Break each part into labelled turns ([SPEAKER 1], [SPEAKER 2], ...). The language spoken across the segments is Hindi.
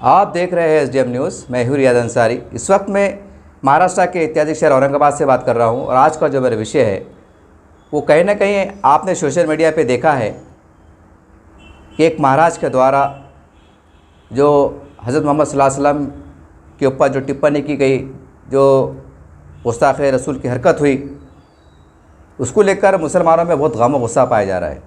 [SPEAKER 1] आप देख रहे हैं एसडीएम न्यूज़। मैं हूं रियाद अंसारी। इस वक्त मैं महाराष्ट्र के ऐतिहासिक शहर औरंगाबाद से बात कर रहा हूं और आज का जो मेरा विषय है वो कहीं ना कहीं आपने सोशल मीडिया पे देखा है कि एक महाराज के द्वारा जो हज़रत मोहम्मद सल्लल्लाहु अलैहि वसल्लम के ऊपर जो टिप्पणी की गई, जो गुस्ताख़ रसूल की हरकत हुई, उसको लेकर मुसलमानों में बहुत गम और गुस्सा पाया जा रहा है।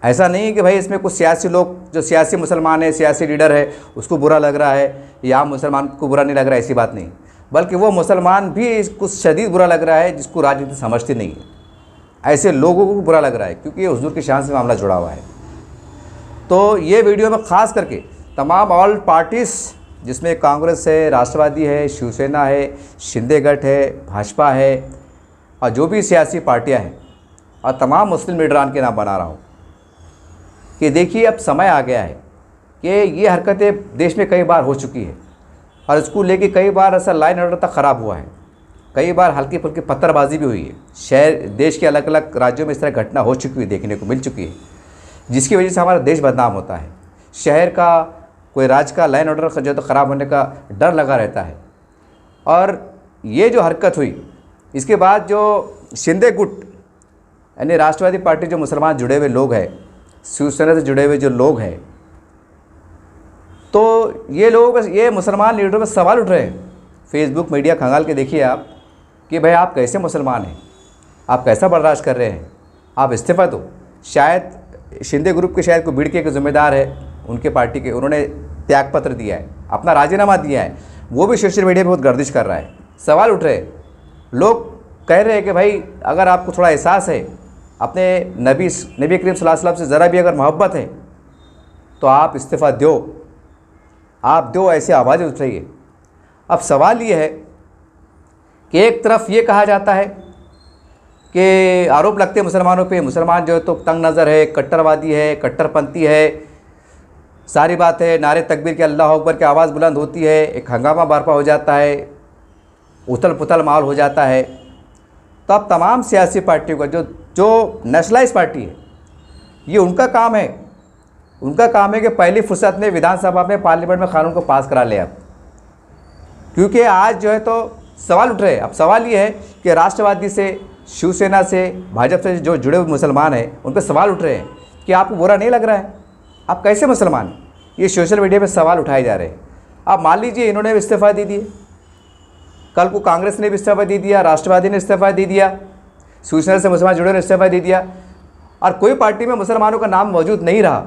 [SPEAKER 1] ऐसा नहीं है कि भाई इसमें कुछ सियासी लोग, जो सियासी मुसलमान है, सियासी लीडर है, उसको बुरा लग रहा है या आम मुसलमान को बुरा नहीं लग रहा है, ऐसी बात नहीं। बल्कि वो मुसलमान भी कुछ शदीद बुरा लग रहा है जिसको राजनीति समझती नहीं है। ऐसे लोगों को बुरा लग रहा है क्योंकि ये हुजूर की शान से मामला जुड़ा हुआ है। तो ये वीडियो में ख़ास करके तमाम ऑल पार्टीज़, जिसमें कांग्रेस है, राष्ट्रवादी है, शिवसेना है, शिंदे गठ है, भाजपा है और जो भी सियासी पार्टियाँ हैं, और तमाम मुस्लिम लीडरान के नाम बना रहा हूँ कि देखिए अब समय आ गया है कि ये हरकतें देश में कई बार हो चुकी है और इसको लेके कई बार ऐसा लाइन ऑर्डर तक ख़राब हुआ है। कई बार हल्की फुल्की पत्थरबाजी भी हुई है। शहर, देश के अलग अलग राज्यों में इस तरह घटना हो चुकी है, देखने को मिल चुकी है, जिसकी वजह से हमारा देश बदनाम होता है। शहर का, कोई राज्य का लाइन ऑर्डर जो तो ख़राब होने का डर लगा रहता है। और ये जो हरकत हुई, इसके बाद जो शिंदे गुट यानी राष्ट्रवादी पार्टी, जो मुसलमान जुड़े हुए लोग हैं, शिवसेना से जुड़े हुए जो लोग हैं, तो ये लोग, ये मुसलमान लीडरों पर सवाल उठ रहे हैं। फेसबुक मीडिया खंगाल के देखिए आप कि भाई आप कैसे मुसलमान हैं, आप कैसा बर्दाश्त कर रहे हैं, आप इस्तीफ़ा दो। शायद शिंदे ग्रुप के, शायद कोई भीड़ के ज़िम्मेदार है उनके पार्टी के, उन्होंने त्यागपत्र दिया है, अपना राजीनामा दिया है, वो भी सोशल मीडिया पर बहुत गर्दिश कर रहा है। सवाल उठ रहे हैं, लोग कह रहे हैं कि भाई अगर आपको थोड़ा एहसास है, अपने नबी करीम सल्लल्लाहु अलैहि वसल्लम से ज़रा भी अगर मोहब्बत है तो आप इस्तीफ़ा दो, आप दो, ऐसी आवाज़ें उठ रही है। अब सवाल ये है कि एक तरफ ये कहा जाता है कि आरोप लगते हैं मुसलमानों पे, मुसलमान जो है तो तंग नज़र है, कट्टरवादी है, कट्टरपंथी है, सारी बात है। नारे तकबीर के, अल्लाह अकबर की आवाज़ बुलंद होती है, एक हंगामा बर्पा हो जाता है, उथल पुथल माहौल हो जाता है। तो अब तमाम सियासी पार्टियों का, जो नेशनलाइज पार्टी है, ये उनका काम है कि पहली फुर्सत में विधानसभा में, पार्लियामेंट में कानून को पास करा ले। अब क्योंकि आज जो है तो सवाल उठ रहे हैं। अब सवाल ये है कि राष्ट्रवादी से, शिवसेना से, भाजपा से जो जुड़े हुए मुसलमान हैं, उन पर सवाल उठ रहे हैं कि आपको बुरा नहीं लग रहा है, आप कैसे मुसलमान। ये सोशल मीडिया पर सवाल उठाए जा रहे हैं। अब मान लीजिए इन्होंने भी इस्तीफ़ा दे दिए, कल को कांग्रेस ने भी इस्तीफ़ा दे दिया, राष्ट्रवादी ने इस्तीफ़ा दे दिया, शिवसेना से मुसलमान जुड़े ने इस्तीफ़ा दे दिया, और कोई पार्टी में मुसलमानों का नाम मौजूद नहीं रहा,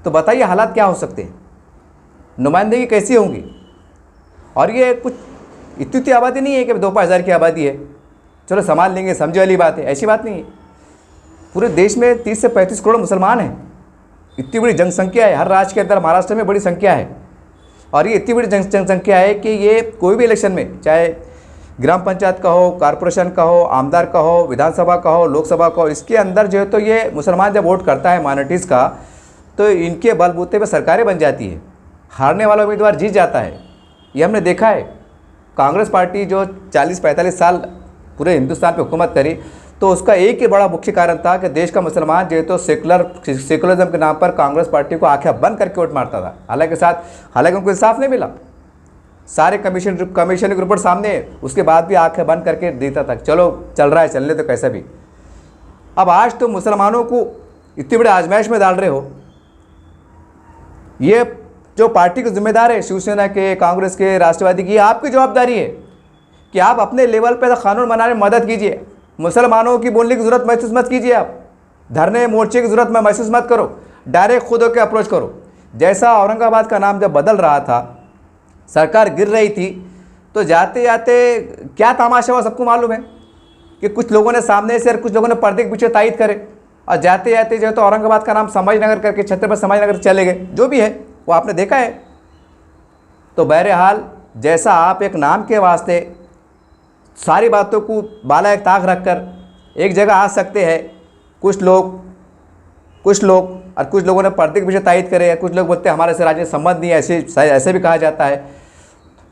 [SPEAKER 1] तो बताइए हालात क्या हो सकते हैं, नुमाइंदगी कैसी होंगी। और ये कुछ इतनी आबादी नहीं है कि 2,000 की आबादी है, चलो संभाल लेंगे, समझे वाली बात है, ऐसी बात नहीं है। पूरे देश में 30 से 35 करोड़ मुसलमान हैं। इतनी बड़ी जनसंख्या है, हर राज्य के अंदर, महाराष्ट्र में बड़ी संख्या है। और ये इतनी बड़ी जनसंख्या है कि ये कोई भी इलेक्शन में, चाहे ग्राम पंचायत का हो, कॉरपोरेशन का हो, आमदार का हो, विधानसभा का हो, लोकसभा का हो, इसके अंदर जो है तो ये मुसलमान जब वोट करता है माइनॉरिटीज़ का, तो इनके बलबूते पे सरकारें बन जाती है, हारने वाला उम्मीदवार जीत जाता है। ये हमने देखा है। कांग्रेस पार्टी जो 40-45 साल पूरे हिंदुस्तान पे हुकूमत करी, तो उसका एक ही बड़ा मुख्य कारण था कि देश का मुसलमान जो है तो सेकुलरिज्म के नाम पर कांग्रेस पार्टी को आंखें बंद करके वोट मारता था। हालांकि उनको इंसाफ नहीं मिला, सारे कमीशन की रिपोर्ट सामने है, उसके बाद भी आंखें बंद करके देता था, चलो चल रहा है, चलने तो कैसा भी। अब आज तो मुसलमानों को इतनी बड़ी आजमाइश में डाल रहे हो। ये जो पार्टी के जिम्मेदार है, शिवसेना के, कांग्रेस के, राष्ट्रवादी की, आपकी जवाबदारी है कि आप अपने लेवल पर कानून बनाने में मदद कीजिए। मुसलमानों की बोलने की ज़रूरत महसूस मत कीजिए, आप धरने मोर्चे की ज़रूरत महसूस मत करो, डायरेक्ट खुद होकर अप्रोच करो। जैसा औरंगाबाद का नाम जब बदल रहा था, सरकार गिर रही थी, तो जाते जाते क्या तमाशा हुआ सबको मालूम है कि कुछ लोगों ने सामने से और कुछ लोगों ने पर्दे के पीछे तायद करे, और जाते जाते जो है तो औरंगाबाद का नाम समाजनगर करके छत्रपति समाजनगर चले गए। जो भी है वो आपने देखा है। तो बहरहाल, जैसा आप एक नाम के वास्ते सारी बातों को बाला एक ताक रख कर एक जगह आ सकते हैं, कुछ लोग और कुछ लोगों ने पर्दे के पीछे तायद करे, या कुछ लोग बोलते हैं हमारे से राजनीतिक संबंध नहीं है, ऐसे भी कहा जाता है।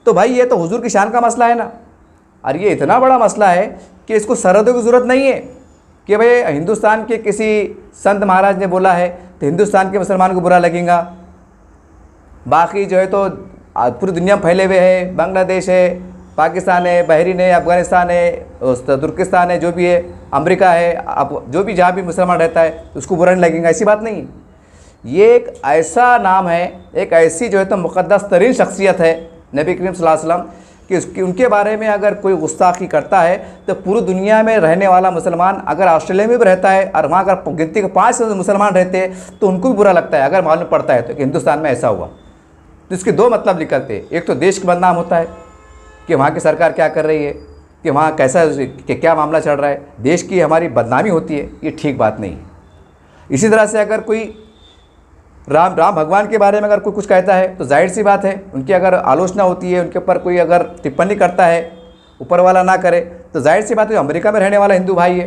[SPEAKER 1] तो भाई ये तो हुजूर की शान का मसला है ना। और ये इतना बड़ा मसला है कि इसको सरहदों की ज़रूरत नहीं है कि भाई हिंदुस्तान के किसी संत महाराज ने बोला है तो हिंदुस्तान के मुसलमान को बुरा लगेगा, बाकी जो है तो पूरी दुनिया में फैले हुए हैं, बांग्लादेश है, पाकिस्तान है, बहरीन है, अफ़गानिस्तान है, तुर्किस्तान है, जो भी है, अमेरिका है, अब जो भी जहाँ भी मुसलमान रहता है उसको बुरा नहीं लगेगा, ऐसी बात नहीं है। ये एक ऐसा नाम है, एक ऐसी जो है तो मुक़द्दस तरीन शख्सियत है नबी करीम सल्लल्लाहु अलैहि वसल्लम कि उनके बारे में अगर कोई गुस्ताखी करता है तो पूरी दुनिया में रहने वाला मुसलमान, अगर ऑस्ट्रेलिया में भी रहता है और वहाँ अगर गिनती के 5 मुसलमान रहते हैं तो उनको भी बुरा लगता है अगर मालूम पड़ता है तो कि हिंदुस्तान में ऐसा हुआ। तो इसके 2 मतलब निकलते हैं, एक तो देश का बदनाम होता है कि वहाँ की सरकार क्या कर रही है, कि वहाँ कैसा कि क्या मामला चल रहा है, देश की हमारी बदनामी होती है, ये ठीक बात नहीं है। इसी तरह से अगर कोई राम भगवान के बारे में अगर कोई कुछ कहता है तो जाहिर सी बात है उनकी अगर आलोचना होती है, उनके ऊपर कोई अगर टिप्पणी करता है, ऊपर वाला ना करे, तो जाहिर सी बात है अमेरिका में रहने वाला हिंदू भाई है,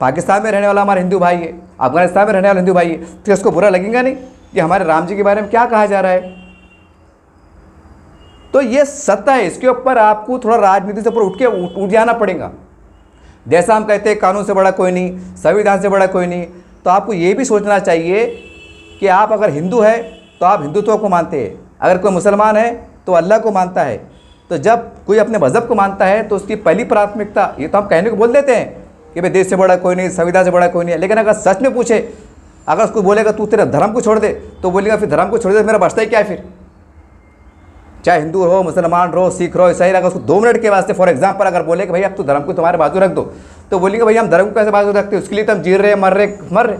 [SPEAKER 1] पाकिस्तान में रहने वाला हमारा हिंदू भाई है, अफगानिस्तान में रहने वाला हिंदू भाई है, तो उसको बुरा लगेगा नहीं कि हमारे राम जी के बारे में क्या कहा जा रहा है। तो ये सत्ता है, इसके ऊपर आपको थोड़ा राजनीति से ऊपर उठ जाना पड़ेगा। जैसा हम कहते हैं कानून से बड़ा कोई नहीं, संविधान से बड़ा कोई नहीं, तो आपको ये भी सोचना चाहिए कि आप अगर हिंदू है तो आप हिंदुत्व को मानते हैं, अगर कोई मुसलमान है तो अल्लाह को मानता है। तो जब कोई अपने मज़हब को मानता है तो उसकी पहली प्राथमिकता, ये तो हम कहने को बोल देते हैं कि भाई देश से बड़ा कोई नहीं, संविधान से बड़ा कोई नहीं है, लेकिन अगर सच में पूछे, अगर उसको बोलेगा तू तेरे धर्म को छोड़ दे, तो बोलेगा फिर धर्म को छोड़ दे मेरा बचता ही क्या है फिर। चाहे हिंदू रहो, मुसलमान रहो, सिख रहो, ईसाई, अगर उसको 2 मिनट के वास्ते फॉर एग्जाम्पल अगर बोले कि भाई अब तो धर्म को तुम्हारे बाजू रख दो, तो बोलेंगे भाई हम धर्म को कैसे बाजू रखते, उसके लिए तो हम जी रहे मर रहे,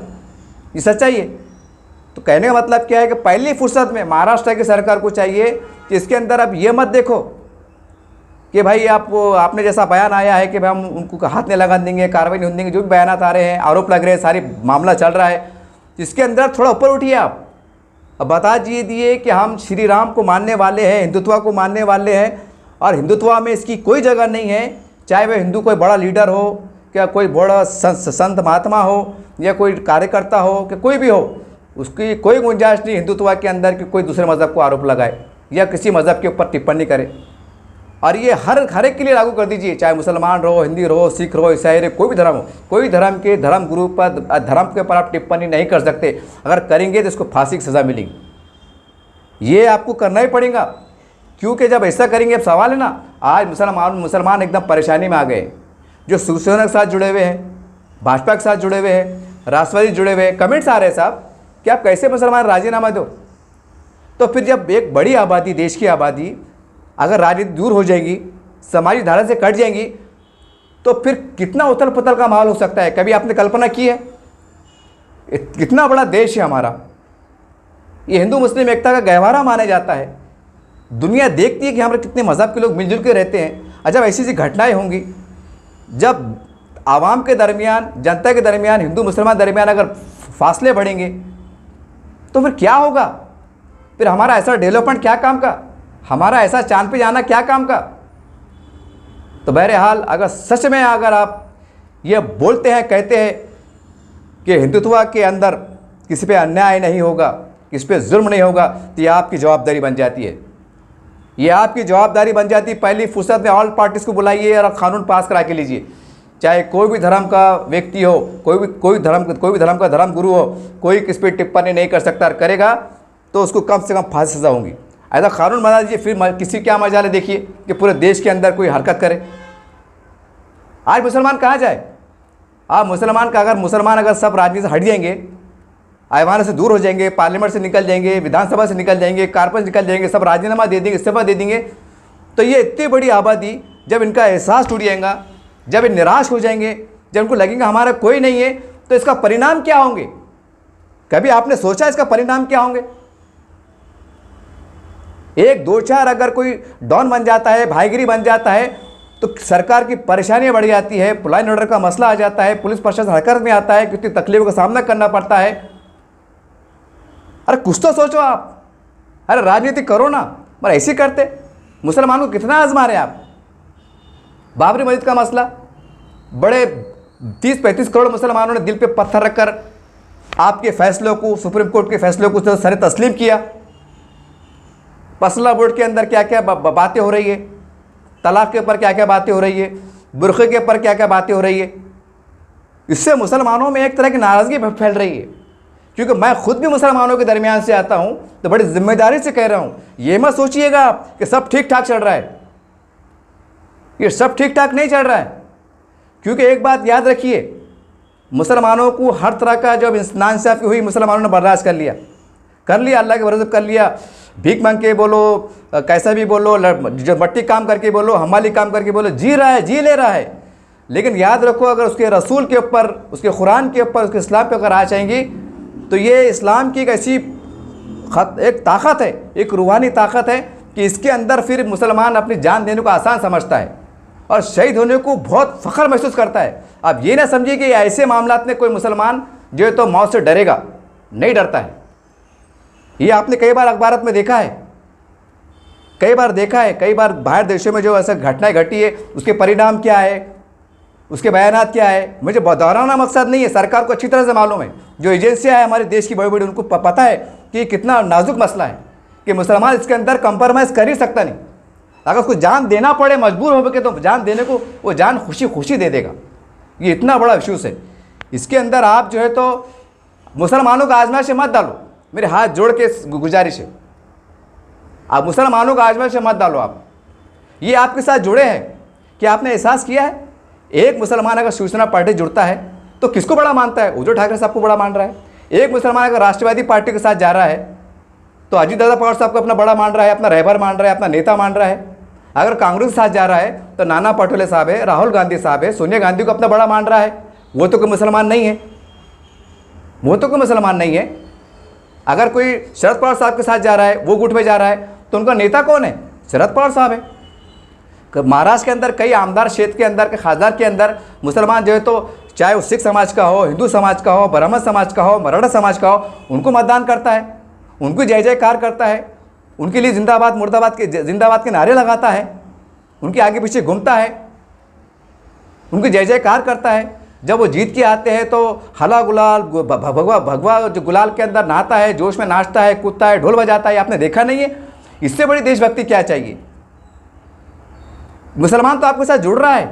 [SPEAKER 1] ये सच्चाई है। तो कहने का मतलब क्या है कि पहली फुर्सत में महाराष्ट्र की सरकार को चाहिए कि इसके अंदर अब ये मत देखो कि भाई आपने जैसा बयान आया है कि भाई हम उनको हाथ नहीं लगा देंगे, कार्रवाई नहीं देंगे, जो भी बयान आ रहे हैं, आरोप लग रहे हैं, सारी मामला चल रहा है, इसके अंदर थोड़ा ऊपर उठिए आप। अब बता दिए कि हम श्री राम को मानने वाले हैं, हिंदुत्व को मानने वाले हैं, और हिंदुत्व में इसकी कोई जगह नहीं है, चाहे वह हिंदू कोई बड़ा लीडर हो, क्या कोई बड़ा संत महात्मा हो, या कोई कार्यकर्ता हो, कि कोई भी हो, उसकी कोई गुंजाइश नहीं हिंदुत्व के अंदर कि कोई दूसरे मज़हब को आरोप लगाए या किसी मज़हब के ऊपर टिप्पणी करे। और ये हर एक के लिए लागू कर दीजिए, चाहे मुसलमान रहो, हिंदी रहो, सिख रहो, ईसाई रहो, कोई भी धर्म हो, कोई धर्म के धर्म गुरु पर धर्म के ऊपर आप टिप्पणी नहीं कर सकते, अगर करेंगे तो इसको फांसी की सज़ा मिलेगी। ये आपको करना ही पड़ेगा, क्योंकि जब ऐसा करेंगे, अब सवाल है ना, आज मुसलमान एकदम परेशानी में आ गए, जो शिवसेना के साथ जुड़े हुए हैं, भाजपा के साथ जुड़े हुए हैं, राष्ट्रवादी जुड़े हुए हैं, कमेंट्स आ रहे हैं साहब कि आप कैसे मुसलमान राजीनामा दो। तो फिर जब एक बड़ी आबादी, देश की आबादी अगर राजनीति दूर हो जाएगी, सामाजिक धारा से कट जाएंगी, तो फिर कितना उथल पुथल का माहौल हो सकता है। कभी आपने कल्पना की है? कितना बड़ा देश है हमारा, ये हिंदू मुस्लिम एकता का गहवारा माना जाता है, दुनिया देखती है कि हमारे कितने मज़हब के लोग मिलजुल के रहते हैं। जब ऐसी घटनाएं होंगी, जब आवाम के दरमियान, जनता के दरमियान, हिंदू मुसलमान दरमियान अगर फासले बढ़ेंगे, तो फिर क्या होगा? फिर हमारा ऐसा डेवलपमेंट क्या काम का, हमारा ऐसा चांद पे जाना क्या काम का। तो बहरहाल अगर सच में अगर आप ये बोलते हैं, कहते हैं कि हिंदुत्व के अंदर किसी पे अन्याय नहीं होगा, किसी पे जुल्म नहीं होगा, तो ये आपकी जवाबदारी बन जाती है, ये आपकी जवाबदारी बन जाती है। पहली फुर्सत में ऑल पार्टीज़ को बुलाइए और कानून पास करा के लीजिए, चाहे कोई भी धर्म का व्यक्ति हो, कोई भी धर्म का धर्म गुरु हो, कोई किस पे टिप्पणी नहीं कर सकता, और करेगा तो उसको कम से कम फांसी सज़ा होगी। ऐसा कानून बना दीजिए, फिर किसी क्या मजाल है देखिए कि पूरे देश के अंदर कोई हरकत करे। आज मुसलमान कहाँ जाए? आप मुसलमान अगर सब राजनीति से हट जाएंगे, ऐवानों से दूर हो जाएंगे, पार्लियामेंट से निकल जाएंगे, विधानसभा से निकल जाएंगे, कारपोरेशन निकल जाएंगे, सब राजीनामा दे देंगे, इस्तीफा दे देंगे, तो ये इतनी बड़ी आबादी जब इनका एहसास टूट जाएगा, जब ये निराश हो जाएंगे, जब उनको लगेगा हमारा कोई नहीं है, तो इसका परिणाम क्या होंगे? कभी आपने सोचा इसका परिणाम क्या होंगे? 1, 2, 4 अगर कोई डॉन बन जाता है, भाईगिरी बन जाता है, तो सरकार की परेशानियां बढ़ जाती है, लॉ एंड ऑर्डर का मसला आ जाता है, पुलिस प्रशासन हरकत में आता है, कितनी तकलीफों का सामना करना पड़ता है। अरे कुछ तो सोचो आप, अरे राजनीति करो ना, पर ऐसे करते मुसलमानों को कितना आजमा रहे आप। बाबरी मस्जिद का मसला, बड़े 30-35 करोड़ मुसलमानों ने दिल पे पत्थर रखकर आपके फैसलों को, सुप्रीम कोर्ट के फैसलों को सर तस्लीम किया। मसला बोर्ड के अंदर क्या क्या बातें हो रही है, तलाक के ऊपर क्या क्या बातें हो रही है, बुर्खे के ऊपर क्या क्या बातें हो रही है, इससे मुसलमानों में एक तरह की नाराज़गी फैल रही है क्योंकि मैं खुद भी मुसलमानों के दरमियान से आता हूँ, तो बड़ी जिम्मेदारी से कह रहा हूँ, ये मत सोचिएगा कि सब ठीक ठाक चल रहा है। ये सब ठीक ठाक नहीं चल रहा है, क्योंकि एक बात याद रखिए, मुसलमानों को हर तरह का जब नाइंसाफ़ी हुई मुसलमानों ने बर्दाश्त कर लिया, अल्लाह के भरोसे कर लिया। भीख मांग के बोलो, कैसा भी बोलो, जो मट्टी काम करके बोलो, हमाली काम करके बोलो, जी रहा है, जी ले रहा है। लेकिन याद रखो, अगर उसके रसूल के ऊपर, उसके कुरान के ऊपर, उसके इस्लाम पे अगर आ जाएंगी, तो ये इस्लाम की एक ऐसी एक ताकत है, एक रूहानी ताकत है कि इसके अंदर फिर मुसलमान अपनी जान देने को आसान समझता है और शहीद होने को बहुत फ़ख्र महसूस करता है। आप ये ना समझिए कि ऐसे मामलात में कोई मुसलमान जो है तो मौत से डरेगा, नहीं डरता है। ये आपने कई बार अखबार में देखा है, कई बार बाहर देशों में जो ऐसा घटनाएं घटी है, उसके परिणाम क्या है, उसके बयानात क्या है। मुझे दोहराना मकसद नहीं है, सरकार को अच्छी तरह से मालूम है, जो एजेंसियां हैं हमारे देश की बड़ी बड़ी, उनको पता है कि कितना नाजुक मसला है, कि मुसलमान इसके अंदर कंप्रोमाइज़ कर ही सकता नहीं। अगर उसको जान देना पड़े, मजबूर हो के, तो जान देने को वो जान खुशी खुशी दे देगा। ये इतना बड़ा इश्यूज़ है। इसके अंदर आप जो है तो मुसलमानों का आजमाइश मत डालो, मेरे हाथ जोड़ के गुजारिश है, आप मुसलमानों का आजमाइश मत डालो। आप ये आपके साथ जुड़े हैं कि आपने एहसास किया है, एक मुसलमान अगर शिवसेना पार्टी जुड़ता है तो किसको बड़ा मानता है? उद्धव ठाकरे साहब को बड़ा मान रहा है। एक मुसलमान अगर राष्ट्रवादी पार्टी के साथ जा रहा है तो अजीत दादा पवार साहब को अपना बड़ा मान रहा है, अपना रहबर मान रहा है, अपना नेता मान रहा है। अगर कांग्रेस के साथ जा रहा है तो नाना पटोले साहब है, राहुल गांधी साहब है, सोनिया गांधी को अपना बड़ा मान रहा है। वो तो कोई मुसलमान नहीं है, वो तो कोई मुसलमान नहीं है। अगर कोई शरद पवार साहब के साथ जा रहा है, वो गुट में जा रहा है, तो उनका नेता कौन है? शरद पवार साहब है। महाराष्ट्र के अंदर कई आमदार क्षेत्र के अंदर के खासदार के अंदर मुसलमान जो है तो चाहे वो सिख समाज का हो, हिंदू समाज का हो, ब्राह्मण समाज का हो, मराठा समाज का हो, उनको मतदान करता है, उनको जय जयकार करता है, उनके लिए जिंदाबाद जिंदाबाद के नारे लगाता है, उनके आगे पीछे घूमता है, उनकी जय जयकार करता है। जब वो जीत के आते हैं तो हला गुलाल भगवा जो गुलाल के अंदर नहाता है, जोश में नाचता है, कूदता है, ढोल बजाता है। आपने देखा नहीं है? इससे बड़ी देशभक्ति क्या चाहिए? मुसलमान तो आपके साथ जुड़ रहा है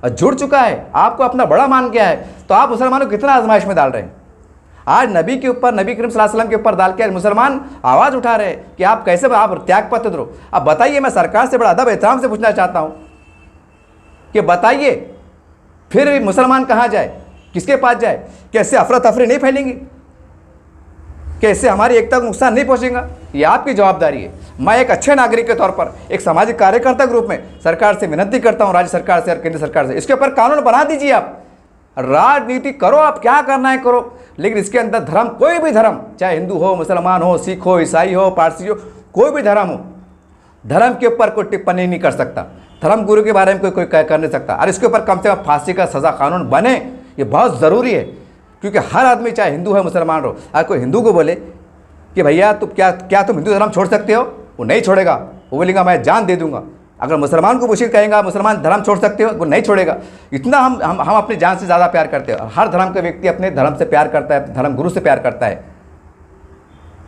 [SPEAKER 1] और जुड़ चुका है, आपको अपना बड़ा मान गया है, तो आप मुसलमानों को कितना आजमाइश में डाल रहे हैं? आज नबी के ऊपर, नबी करीम सल्लल्लाहु अलैहि वसल्लम के ऊपर डाल के मुसलमान आवाज़ उठा रहे हैं कि आप कैसे, आप त्याग पत्र दो। अब बताइए, मैं सरकार से बड़ा अदब एहतराम से पूछना चाहता हूँ कि बताइए फिर मुसलमान कहाँ जाए, किसके पास जाए? कैसे अफरा तफरी नहीं फैलेंगी? कैसे हमारी एकता को नुकसान नहीं पहुँचेगा? ये आपकी जवाबदारी है। मैं एक अच्छे नागरिक के तौर पर, एक सामाजिक कार्यकर्ता के रूप में सरकार से विनती करता हूँ, राज्य सरकार से और केंद्र सरकार से, इसके ऊपर कानून बना दीजिए। आप राजनीति करो, आप क्या करना है करो, लेकिन इसके अंदर धर्म, कोई भी धर्म, चाहे हिंदू हो, मुसलमान हो, सिख हो, ईसाई हो, पारसी हो, कोई भी धर्म हो, धर्म के ऊपर कोई टिप्पणी नहीं कर सकता, धर्म गुरु के बारे में कोई कर नहीं सकता। और इसके ऊपर कम से कम फांसी का सज़ा कानून बने, ये बहुत ज़रूरी है। क्योंकि हर आदमी, चाहे हिंदू है मुसलमान हो, अगर कोई हिंदू को बोले कि भैया तुम क्या तुम हिंदू धर्म छोड़ सकते हो, वो नहीं छोड़ेगा, वो बोलेगा मैं जान दे दूंगा। अगर मुसलमान को पूछे कहेंगे मुसलमान धर्म छोड़ सकते हो, वो नहीं छोड़ेगा। इतना हम अपनी जान से ज़्यादा प्यार करते हैं। हर धर्म का व्यक्ति अपने धर्म से प्यार करता है, धर्म गुरु से प्यार करता है।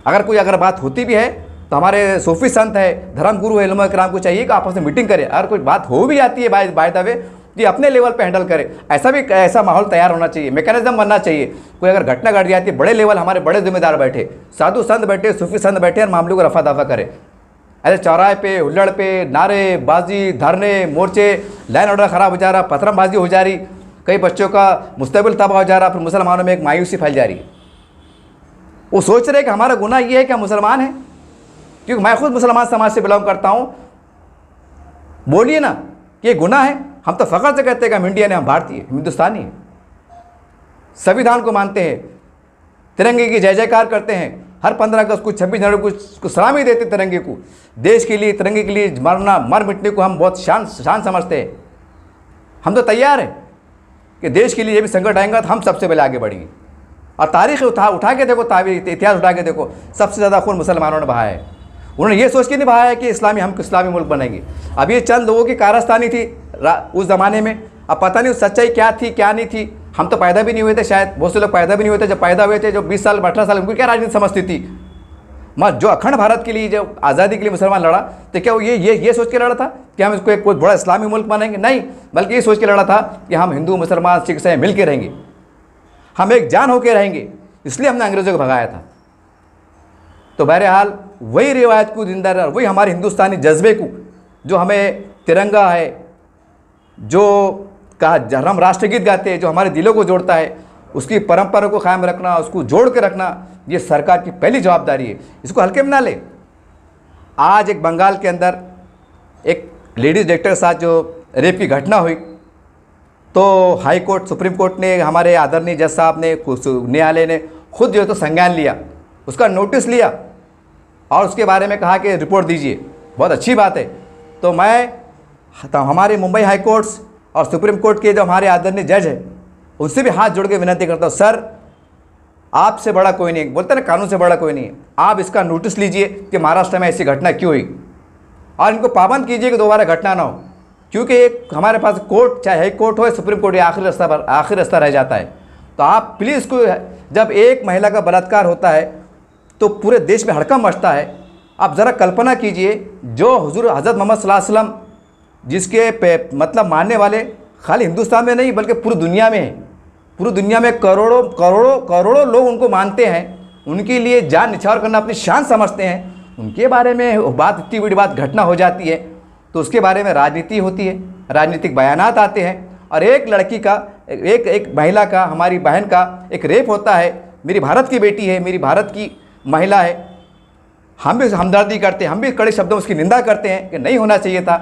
[SPEAKER 1] अगर बात होती भी है तो हमारे सूफी संत है, धर्म गुरु है, उलमा किराम को चाहिए कि आपस में मीटिंग करें। अगर कोई बात हो भी जाती है बाय द वे, कि अपने लेवल पे हैंडल करे। ऐसा माहौल तैयार होना चाहिए, मैकेनिज्म बनना चाहिए। कोई अगर घटना घट जाती है, बड़े लेवल हमारे बड़े जिम्मेदार बैठे, साधु संत बैठे, सूफी संत बैठे और मामलों को रफा दफा करे। ऐसे चौराहे पे, हुल्लड़ पे, नारे बाजी, धरने, मोर्चे, लाइन ऑर्डर ख़राब हो जा रहा, पथरमबाजी हो जा रही, कई बच्चों का मुस्तकबिल तबाह हो जा रहा, फिर मुसलमानों में एक मायूसी फैल जा रही है। वो सोच रहे कि हमारा गुनाह ये है कि हम मुसलमान हैं, क्योंकि मैं खुद मुसलमान समाज से बिलोंग करता हूँ। बोलिए ना कि ये गुनाह है। हम तो फ़ख्र से कहते हैं कि हम इंडियन हैं, हम भारतीय, हिंदुस्तानी हैं, संविधान को मानते हैं, तिरंगे की जय जयकार करते हैं, हर 15 अगस्त को, 26 जनवरी को सलामी देते तिरंगे को। देश के लिए, तिरंगे के लिए मर मिटने को हम बहुत शान समझते हैं। हम तो तैयार हैं कि देश के लिए ये भी संकट आएगा तो हम सबसे पहले आगे बढ़ेंगे। और तारीख़ उठा के देखो, इतिहास उठा के देखो, सबसे ज़्यादा खून मुसलमानों ने बहाया है। उन्होंने ये सोच के नहीं बहाया कि हम इस्लामी मुल्क बनेंगे। अब ये चंद लोगों की कारस्तानी थी उस ज़माने में। अब पता नहीं सच्चाई क्या थी क्या नहीं थी। हम तो पैदा भी नहीं हुए थे, शायद बहुत से लोग पैदा भी नहीं हुए थे। जब पैदा हुए थे, जो 20 साल 18 साल, उनको क्या राजनीति समझती थी? जो अखंड भारत के लिए, जो आज़ादी के लिए मुसलमान लड़ा, तो क्या वो ये सोच के लड़ा था कि हम इसको एक बहुत बड़ा इस्लामी मुल्क बनेंगे? नहीं, बल्कि ये सोच के लड़ा था कि हम हिंदू, मुसलमान, सिख से मिल के रहेंगे, हम एक जान होकर रहेंगे। इसलिए हमने अंग्रेज़ों को भगाया था। तो बहरहाल वही रिवायत को जिंदा रहा, वही हमारे हिंदुस्तानी जज्बे को, जो हमें तिरंगा है, जो कहा हम राष्ट्रगीत गाते हैं, जो हमारे दिलों को जोड़ता है, उसकी परंपरा को कायम रखना, उसको जोड़ के रखना, ये सरकार की पहली जवाबदारी है। इसको हल्के में ना ले। आज एक बंगाल के अंदर एक लेडीज़ डॉक्टर के साथ जो रेप की घटना हुई, तो हाई कोर्ट, सुप्रीम कोर्ट ने, हमारे आदरणीय जज साहब ने, न्यायालय ने खुद जो है तो संज्ञान लिया, उसका नोटिस लिया और उसके बारे में कहा कि रिपोर्ट दीजिए। बहुत अच्छी बात है। तो हमारे मुंबई हाई कोर्ट्स और सुप्रीम कोर्ट के जो हमारे आदरणीय जज हैं, उनसे भी हाथ जोड़ के विनती करता हूँ, सर आपसे बड़ा कोई नहीं, बोलते ना कानून से बड़ा कोई नहीं है, आप इसका नोटिस लीजिए कि महाराष्ट्र में ऐसी घटना क्यों हुई और इनको पाबंद कीजिए कि दोबारा घटना ना हो। क्योंकि एक हमारे पास कोर्ट, चाहे हाई कोर्ट हो या सुप्रीम कोर्ट, ये आखिरी रास्ता रह जाता है। तो आप प्लीज़ को, जब एक महिला का बलात्कार होता है तो पूरे देश में हड़कंप मचता है। आप ज़रा कल्पना कीजिए, जो हुजूर हज़रत मोहम्मद सल्लल्लाहु अलैहि वसल्लम जिसके मतलब मानने वाले खाली हिंदुस्तान में नहीं बल्कि पूरी दुनिया में है, पूरी दुनिया में करोड़ों करोड़ों करोड़ों लोग उनको मानते हैं, उनके लिए जान निछावर करना अपनी शान समझते हैं, उनके बारे में बात, इतनी बड़ी बात घटना हो जाती है तो उसके बारे में राजनीति होती है, राजनीतिक बयानात आते हैं। और एक लड़की का, एक महिला का, हमारी बहन का एक रेप होता है, मेरी भारत की बेटी है, मेरी भारत की महिला है, हम भी हमदर्दी करते हैं, हम भी कड़े शब्दों में उसकी निंदा करते हैं कि नहीं होना चाहिए था।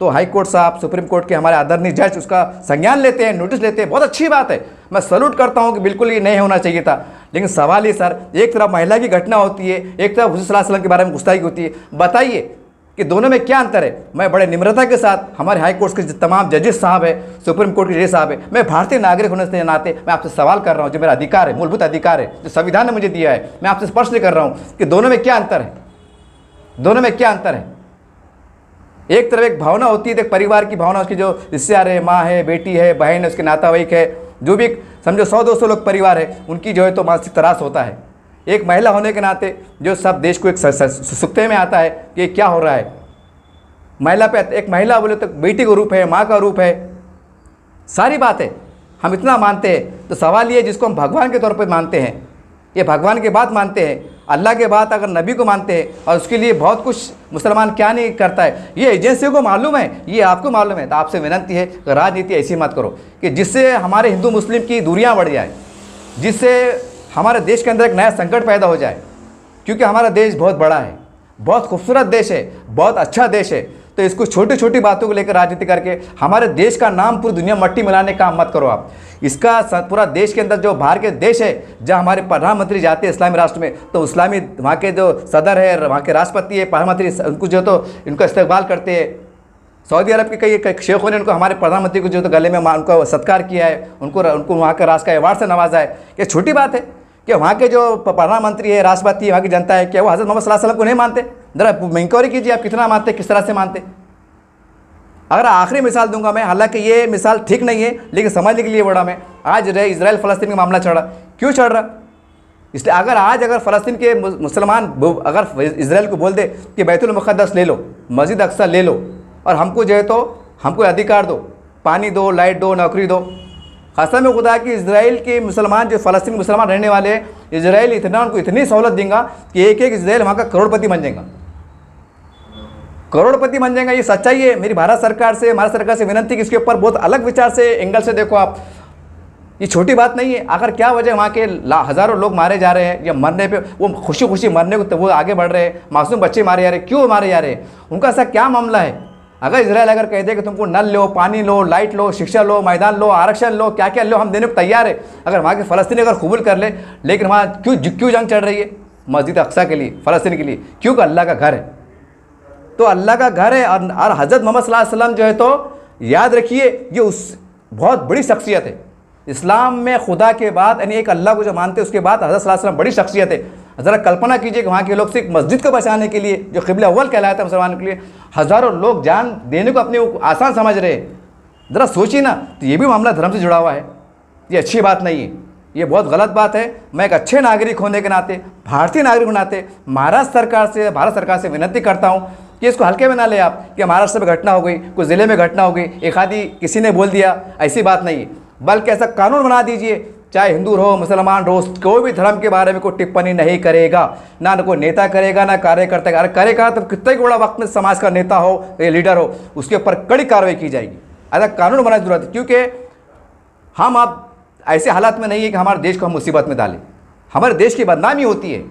[SPEAKER 1] तो हाई कोर्ट साहब, सुप्रीम कोर्ट के हमारे आदरणीय जज उसका संज्ञान लेते हैं, नोटिस लेते हैं, बहुत अच्छी बात है, मैं सैल्यूट करता हूं कि बिल्कुल ये नहीं होना चाहिए था। लेकिन सवाल ये सर, एक तरफ महिला की घटना होती है, एक तरफ हुज़ूर सल्लल्लाहु अलैहि वसल्लम के बारे में गुस्ताखी होती है, बताइए कि दोनों में क्या अंतर है। मैं बड़े निम्रता के साथ हमारे हाई कोर्ट के तमाम जजेस साहब है, सुप्रीम कोर्ट के जज साहब है, मैं भारतीय नागरिक होने से नाते मैं आपसे सवाल कर रहा हूँ, जो मेरा अधिकार है, मूलभूत अधिकार है, जो संविधान ने मुझे दिया है, मैं आपसे प्रश्न कर रहा हूँ कि दोनों में क्या अंतर है, दोनों में क्या अंतर है। एक तरफ एक भावना होती है, एक परिवार की भावना, उसकी जो रिश्तेदार है, माँ है, बेटी है, बहन है, उसके नातावाहिक है, जो भी समझो 100-200 लोग परिवार है, उनकी जो है तो मानसिक त्रास होता है। एक महिला होने के नाते जो सब देश को एक सुसुप्ते में आता है कि क्या हो रहा है। महिला पे एक महिला बोले तो बेटी का रूप है, माँ का रूप है, सारी बात है, हम इतना मानते हैं। तो सवाल ये, जिसको हम भगवान के तौर पर मानते हैं, ये भगवान के बात मानते हैं, अल्लाह के बाद अगर नबी को मानते हैं और उसके लिए बहुत कुछ मुसलमान क्या नहीं करता है, ये एजेंसियों को मालूम है, ये आपको मालूम है। तो आपसे विनती है कि राजनीति ऐसी मत करो कि जिससे हमारे हिंदू मुस्लिम की दूरियां बढ़ जाए, जिससे हमारे देश के अंदर एक नया संकट पैदा हो जाए। क्योंकि हमारा देश बहुत बड़ा है, बहुत खूबसूरत देश है, बहुत अच्छा देश है। तो इसको छोटी छोटी बातों को लेकर राजनीति करके हमारे देश का नाम पूरी दुनिया मट्टी मिलाने का मत करो आप। इसका पूरा देश के अंदर जो बाहर के देश है, जहाँ हमारे प्रधानमंत्री जाते हैं इस्लामी राष्ट्र में, तो इस्लामी वहाँ के जो सदर है, वहाँ के राष्ट्रपति है, प्रधानमंत्री, उनको जो तो इनका इस्तेकबाल करते हैं। सऊदी अरब के कई शेखों ने उनको, हमारे प्रधानमंत्री को जो तो गले में उनको सत्कार किया है, उनको वहाँ के राष्ट्र का अवार्ड से नवाजा है। क्या छोटी बात है कि वहाँ के जो प्रधानमंत्री है, राष्ट्रपति है, वहाँ की जनता है, क्या वो हज़रत मोहम्मद सल्लल्लाहु अलैहि वसल्लम को नहीं मानते? ज़रा इंक्वायरी कीजिए, आप कितना मानते, किस तरह से मानते। अगर आखिरी मिसाल दूंगा मैं, हालांकि ये मिसाल ठीक नहीं है लेकिन समझने के लिए बड़ा मैं, आज इजराइल फ़लस्तीन का मामला चढ़ा, क्यों चढ़ रहा? इसलिए अगर फ़लस्तीन के मुसलमान अगर इजराइल को बोल दे कि बैतुल मुक़द्दस ले लो, मस्जिद अक्सा ले लो और हमको जो है तो हमको अधिकार दो, पानी दो, लाइट दो, नौकरी दो, कसम खुदा कि इजराइल के मुसलमान, जो फ़लस्तीन मुसलमान रहने वाले हैं, इजराइल इतना उनको इतनी सहूलत देगा कि एक एक इजराइल वहाँ का करोड़पति बन जाएगा, करोड़पति बन जाएगा। ये सच्चाई है। मेरी भारत सरकार से, हमारी सरकार से विनती कि इसके ऊपर बहुत अलग विचार से, एंगल से देखो आप। ये छोटी बात नहीं है। अगर क्या वजह वहाँ के हज़ारों लोग मारे जा रहे हैं या मरने पे वो खुशी खुशी मरने को तो वो आगे बढ़ रहे हैं, मासूम बच्चे मारे जा रहे हैं, क्यों मारे जा रहे हैं? उनका ऐसा क्या मामला है? अगर इजराइल अगर कह दे कि तुमको नल लो, पानी लो, लाइट लो, शिक्षा लो, मैदान लो, आरक्षण लो, क्या क्या लो, हम देने को तैयार है। अगर वहाँ के फ़लस्तीनी अगर कबूल कर ले, लेकिन वहाँ क्यों जंग चल रही है? मस्जिद अक्सा के लिए, फ़लस्तीन के लिए, क्योंकि अल्लाह का घर है। तो अल्लाह का घर है और हज़रत मोहम्मद सल्लल्लाहु अलैहि वसल्लम जो है तो याद रखिए, ये उस बहुत बड़ी शख्सियत है इस्लाम में। खुदा के बाद यानी एक अल्लाह को जो मानते हैं उसके बाद हज़रत सल्लल्लाहु अलैहि वसल्लम बड़ी शख्सियत है। ज़रा कल्पना कीजिए कि वहाँ के लोग सिर्फ मस्जिद को बचाने के लिए, जो क़िबला अव्वल कहलाता है मुसलमानों के लिए, हज़ारों लोग जान देने को अपने आसान समझ रहे हैं। ज़रा सोचिए ना, तो ये भी मामला धर्म से जुड़ा हुआ है। ये अच्छी बात नहीं है, ये बहुत गलत बात है। मैं एक अच्छे नागरिक होने के नाते, भारतीय नागरिक होने के नाते भारत सरकार से विनती करता हूँ कि इसको हल्के में ना ले आप कि महाराष्ट्र में घटना हो गई, कोई ज़िले में घटना हो गई, एक आदि किसी ने बोल दिया, ऐसी बात नहीं है। बल्कि ऐसा कानून बना दीजिए चाहे हिंदू रहो मुसलमान रहो, कोई भी धर्म के बारे में कोई टिप्पणी नहीं करेगा, ना कोई नेता करेगा ना कार्यकर्ता। अरे करेगा तो कितने बड़ा वक्त में समाज का नेता हो या लीडर हो, उसके ऊपर कड़ी कार्रवाई की जाएगी। ऐसा कानून बनाने की जरूरत है, क्योंकि हम अब ऐसे हालात में नहीं है कि हमारे देश को हम मुसीबत में डालें। हमारे देश की बदनामी होती है।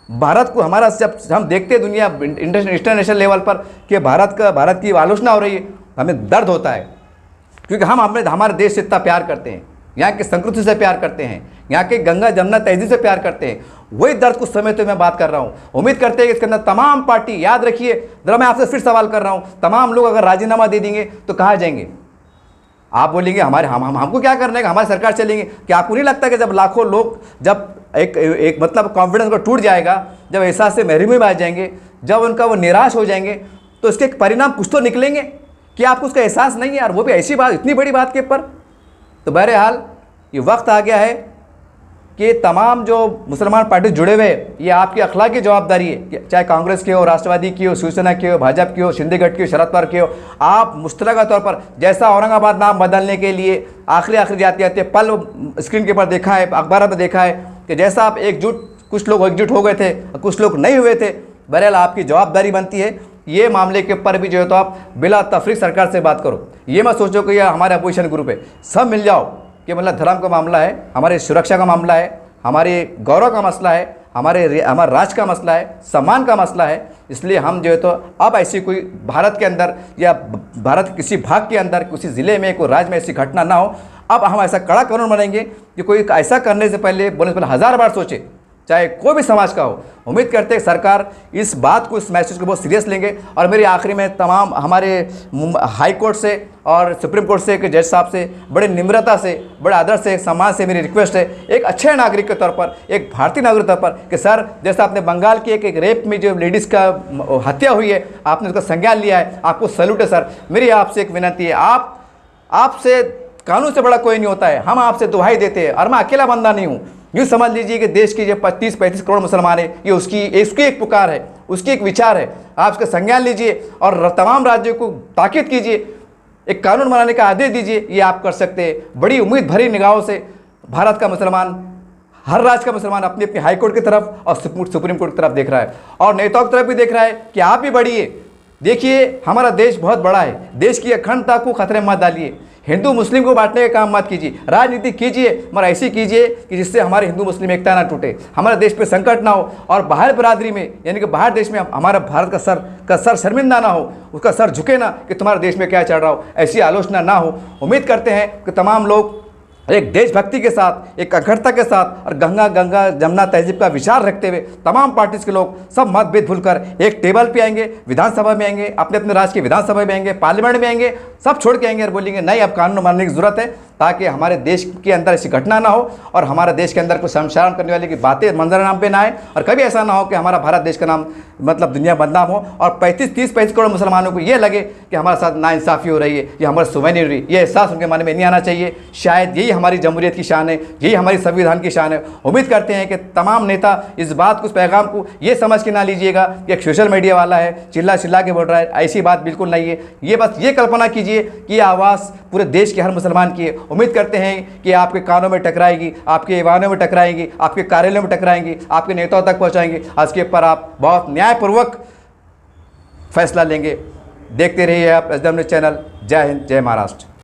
[SPEAKER 1] भारत को हमारा, जब हम देखते हैं दुनिया इंटरनेशनल लेवल पर कि भारत की आलोचना हो रही है, हमें दर्द होता है, क्योंकि हम हमारे देश से इतना प्यार करते हैं, यहाँ की संस्कृति से प्यार करते हैं, यहाँ के गंगा जमुना तहजीब से प्यार करते हैं। वही दर्द कुछ समय तो मैं बात कर रहा हूँ। उम्मीद करते हैं कि इसके अंदर तमाम पार्टी, याद रखिए जरा मैं आपसे फिर सवाल कर रहा हूँ, तमाम लोग अगर राजीनामा दे देंगे तो कहाँ जाएंगे? आप बोलेंगे हमको क्या करने का, हमारी सरकार चलेंगे। क्या आपको नहीं लगता कि जब लाखों लोग, जब एक मतलब कॉन्फिडेंस को टूट जाएगा, जब एहसास से महरूमी में आ जाएंगे, जब उनका वो निराश हो जाएंगे, तो इसके परिणाम कुछ तो निकलेंगे? कि आपको उसका एहसास नहीं है यार, वो भी ऐसी बात, इतनी बड़ी बात के ऊपर। तो बहरहाल ये वक्त आ गया है कि तमाम जो मुसलमान पार्टी जुड़े हुए, ये आपकी अखलाकी जवाबदारी है, चाहे कांग्रेस की हो, राष्ट्रवादी की हो, शिवसेना की हो, भाजपा की हो, शिंदे गठ की हो, शरद पवार की हो, आप मुश्तरका तौर पर, जैसा औरंगाबाद नाम बदलने के लिए आखिरी जाते जाते पल स्क्रीन के ऊपर देखा है, अखबार में देखा है कि जैसा आप कुछ लोग एकजुट हो गए थे, कुछ लोग नहीं हुए थे। बहरहाल आपकी जवाबदारी बनती है ये मामले के ऊपर भी जो है तो आप बिला तफरीक सरकार से बात करो। ये मत सोचो कि यह हमारे अपोजिशन ग्रुप है, सब मिल जाओ कि मतलब धर्म का मामला है, हमारे सुरक्षा का मामला है, हमारे गौरव का मसला है, हमारा राज का मसला है, सम्मान का मसला है। इसलिए हम जो है तो अब ऐसी कोई भारत के अंदर या भारत के किसी भाग के अंदर, किसी ज़िले में, कोई राज्य में ऐसी घटना ना हो। अब हम ऐसा कड़ा कानून बनाएंगे कि कोई ऐसा करने से पहले, बोलने से पहले 1000 बार सोचे, चाहे कोई भी समाज का हो। उम्मीद करते हैं सरकार इस बात को, इस मैसेज को बहुत सीरियस लेंगे। और मेरी आखिरी में तमाम हमारे हाई कोर्ट से और सुप्रीम कोर्ट से के जज साहब से बड़े निम्रता से, बड़े आदर से, सम्मान से मेरी रिक्वेस्ट है, एक अच्छे नागरिक के तौर पर, एक भारतीय नागरिक के तौर पर, कि सर जैसा आपने बंगाल की एक रेप में जो लेडीज़ का हत्या हुई है, आपने उसका संज्ञान लिया है, आपको सैल्यूट है सर। मेरी आपसे एक विनती है, आपसे कानून से बड़ा कोई नहीं होता है, हम आपसे दुहाई देते हैं। और मैं अकेला बंदा नहीं हूँ, यूँ समझ लीजिए कि देश की जो 35-35 करोड़ मुसलमान है, ये उसकी एक पुकार है, उसकी एक विचार है। आप उसका संज्ञान लीजिए और तमाम राज्यों को ताकीद कीजिए, एक कानून बनाने का आदेश दीजिए। ये आप कर सकते हैं। बड़ी उम्मीद भरी निगाहों से भारत का मुसलमान, हर राज्य का मुसलमान अपनी अपनी हाई कोर्ट की तरफ और सुप्रीम कोर्ट की तरफ देख रहा है, और नेताओं की तरफ भी देख रहा है कि आप भी बढ़िए। देखिए हमारा देश बहुत बड़ा है, देश की अखंडता को खतरे में मत डालिए, हिंदू मुस्लिम को बांटने का काम मत कीजिए, राजनीति कीजिए मगर ऐसी कीजिए कि जिससे हमारे हिंदू मुस्लिम एकता ना टूटे, हमारे देश पे संकट ना हो, और बाहर बरादरी में, यानी कि बाहर देश में हमारा भारत का सर शर्मिंदा ना हो, उसका सर झुके ना कि तुम्हारे देश में क्या चल रहा हो, ऐसी आलोचना ना हो। उम्मीद करते हैं कि तमाम लोग एक देशभक्ति के साथ, एक अखंडता के साथ और गंगा जमुना तहजीब का विचार रखते हुए तमाम पार्टीज के लोग सब मतभेद भूलकर एक टेबल पे आएंगे, विधानसभा में आएंगे, अपने अपने राज्य की विधानसभा में आएंगे, पार्लियामेंट में आएंगे, सब छोड़ के आएंगे और बोलेंगे नहीं अब कानून बनाने की जरूरत है, ताकि हमारे देश के अंदर ऐसी घटना ना हो और हमारे देश के अंदर कुछ शर्मसार करने वाली की बातें मंजर नाम पे ना आए, और कभी ऐसा ना हो कि हमारा भारत देश का नाम मतलब दुनिया बदनाम हो और 35 करोड़ मुसलमानों को ये लगे कि हमारे साथ नाइंसाफ़ी हो रही है, ये हमारी सुबह नहीं हो रही। ये एहसास उनके मन में नहीं आना चाहिए। शायद यही हमारी जमहूरियत की शान है, यही हमारी संविधान की शान है। उम्मीद करते हैं कि तमाम नेता इस बात को, इस पैगाम को ये समझ के ना लीजिएगा कि एक सोशल मीडिया वाला है, चिल्ला के बोल रहा है, ऐसी बात बिल्कुल नहीं है। ये बस ये कल्पना कीजिए कि ये आवाज़ पूरे देश के हर मुसलमान की है। उम्मीद करते हैं कि आपके कानों में टकराएगी, आपके ईवानों में टकराएंगी, आपके कार्यालयों में टकराएंगी, आपके नेताओं तक पहुंचाएंगी। आज के ऊपर आप बहुत न्यायपूर्वक फैसला लेंगे। देखते रहिए आप एसडब्ल्यू चैनल। जय हिंद, जय महाराष्ट्र।